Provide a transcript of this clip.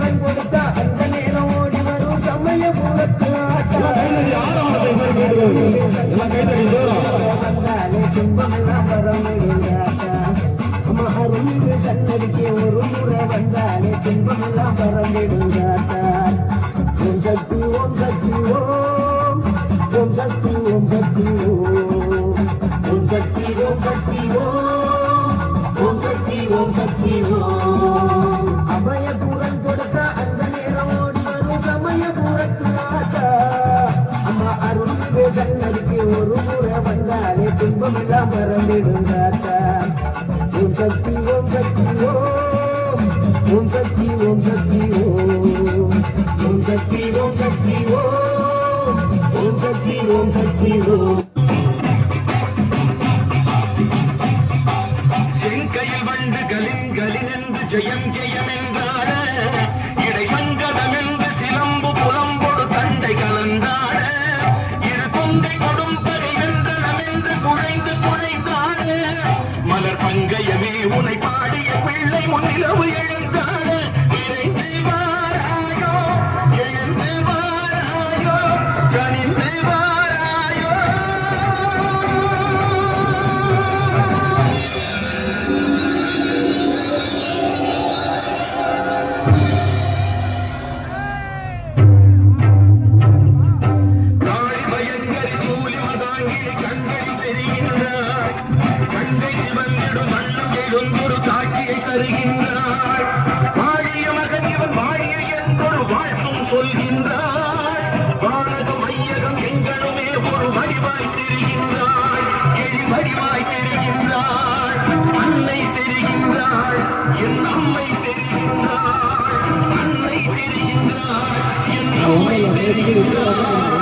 குரல் கொடுத்தா அந்த நேரம் ஓடி வரும் சமயபுரத்து வந்தாலே துன்பமெல்லாம் பரவிடுங்காட்டா அம்மா அருள்மிகு சன்னதிக்கு ஒரு முறை வந்தாலே துன்பமெல்லாம் பரவிடுங்காட்டா ஓம் சக்தி ஓம் சக்தி ஓம் ஓம் சக்தி ஓம் சக்தி ஓம் ஓம் சக்தி ஓம் சக்தி ஓம் ஓம் சக்தி ஓம் சக்தி ஓம் அபய குரல் கொடுத்த அந்த நேரம் ஓடி வரும் சமயபுரத்து ஆட்டா அம்மா அருள்மிகு சன்னதிக்கு ஒரு முறை வந்தாலே துன்பமெல்லாம் பரவிடுங்காட்டா ஓம் சக்தி ஓம் சக்தி ஓம் ஓம் சக்தி ஓம் சக்தி ஓம் ஓம் சக்தி ஓம் சக்தி ஓம் ஓம் சக்தி ஓம் சக்தி ஓம் கையில் வந்து கலின் ஜெயம் ஜெயம் என்றாட இடை மங்கதம் என்று சிலம்பு புலம்பொடு தண்டை கலந்தாட இரு கொண்டை கொடும் பகை வென்றனம் என்று குழைந்தாட மலர் பங்கையமே உனை பாடிய பிள்ளை முன்னிலவு எழுந்தாட இறைந்து வாராயோ எழுந்து வாராயோ கனிந்து வாராயோ தெரிகின்றாள்